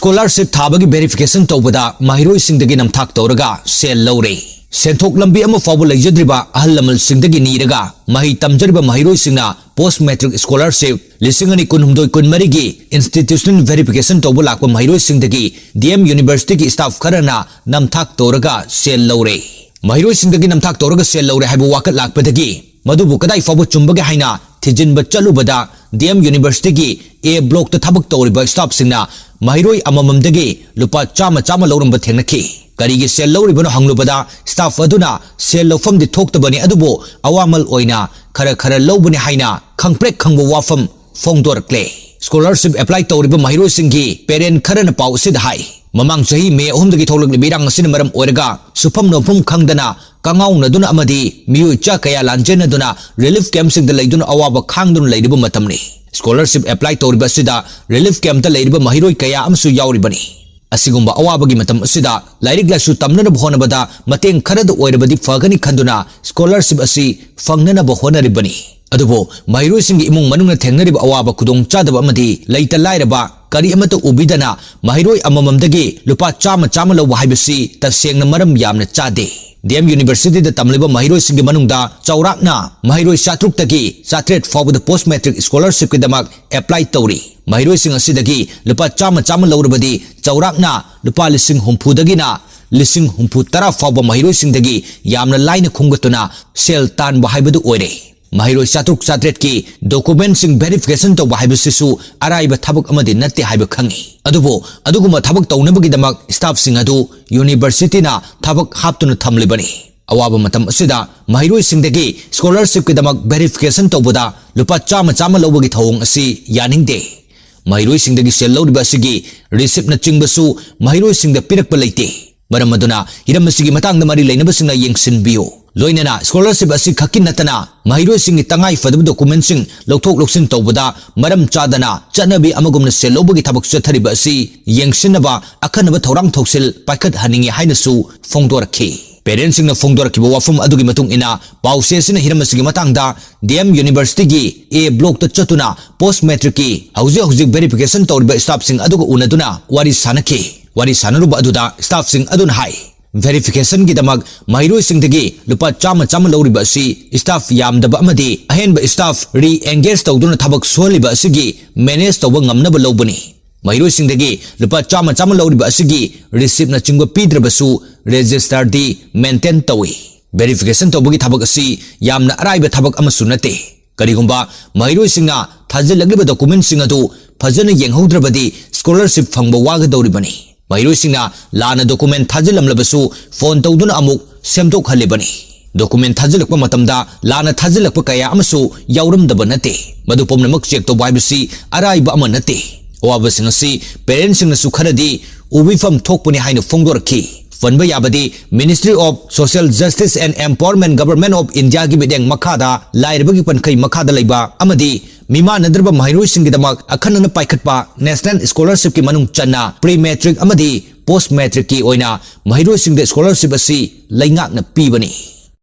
scholarship थाबगी verification तौबदा Maheiroi singdagi namthak touraga sel lore senthok lambi ama fawba leijadriba ahal lamal singdagi niraga mahi tamjariba Maheiroi singna post matric scholarship lisingani kunhumdoi kunmari gi institutional verification tauba lakpa Maheiroi singdagi DM University ki staff kharana namthak touraga sel lore Maheiroi singdagi namthak touraga sel lore haibu wakat lakpadagi madubu kadai fawba chumbage haina thijinba chalubada DM University ki A block ta thabak tawriba staff singna Maheiroi amamamdagi lupa chama lauramba thengnaki karigi sel lauribano hanglubada staff aduna sel lofam di thoktabani adubo awamal oina khara lobani haina khangprek khangbo wafam fongdorkle scholarship apply tawriba Maheiroi singgi parent kharana pau sid hai mamang chahi me ahumdagi tholak libirang asin maram oiraga sufam nofum khangdana kangau naduna amadi miyu cha kaya lanjena duna relief camp sing da leiduna awaba khangdun leidiba matamni scholarship apply tawriba sida relief camp ta leidiba Maheiroi kaya amsu yauribani asigumba awabagi matam asida lairik lasu tamnana bhonabada mateng kharada oirabadi fagani khanduna scholarship asi fangnana bhonaribani adubo Maheiroi singi imung manungna thengnariba awaba kudong chadaba amadi leita lairaba kari amata ubidana Maheiroi amamamdagi lupa chama lawba haibasi tasengna maram yamna chade DM University da tamliba Maheiroi singi manungda chaurakna Maheiroi shatruk tagi satret fawba post matric scholarship ki damak apply tawri Maheiroi sing asidagi lupa chama lawrabadi chaurakna lupa lising humpudagi na lising humputara fawba Maheiroi singdagi yamna laina khungatuna sel tan ba haibadu oire Maheiroi shatruk satret ki document sing verification to haibasisu araiba thabak amadi natte haiba khangi adubo aduguma thabak tawnabagi damak staff sing adu university na thabak haptuna thamlibani awaba matam asida Maheiroi singdagi scholarship ki damak verification tawbada lupa chama lawbagi thawong asi yaningde Maheiroi singdagi sel lawriba asigi receipt na chingbasu Maheiroi singda pirakpa leite maram aduna hiram asigi matangda mari leinabasingna yengsinbiyo loinana scholarship asi khakin natana Maheiroi singi tangai fadab document sing lokthok loksin tawbada maram chadana chanabi amagumna sel lawbagi thabak chathariba asi yengsinaba akhanaba thorang thoksil paikhat haningi hainasu fongdorakhi parents singna fongdorakiba wafum adugi matung ina pause sina hiram asigi matangda DM University gi A block ta chatuna post matric ki hauji verification tawriba staff sing aduga unaduna wari sanaruba aduda staff sing adun hai verification ki damak Maheiroi singdagi lupa chama lawriba asi staff yamdaba amadi ahenba staff re-engage tawduna thabak soliba asigi manage tawba ngamnaba lawbani Maheiroi singdagi lupa chama lawriba asigi receipt na chingba pidrabasu register di maintain tawi verification tawbagi thabak asi yamna araiba thabak amasu nate karigumba Maheiroi singna thajilagliba document sing adu phajana yenghaudrabadi scholarship phangba wagadawribani Maheiroi singna lana document thajilamlabasu phone tawduna amuk semtok halibani document thajilakpa matamda lana thajilakpa kaya amasu yauramdaba nate madu pomnamak check to baibasi araiba ama nate awaba singasi parents singna sukharadi ubifam thokpuni haina fongdorakhi fanba yabadi Ministry of Social Justice and Empowerment Government of India gi bideng makhada lairabagi pankai makhada leiba amadi Mima nadraba Maheiroi singi damak akhanana paikhatpa National Scholarship ki manung channa pre-matric amadi post-matric ki oina Maheiroi singda scholarship asi laingak na pibani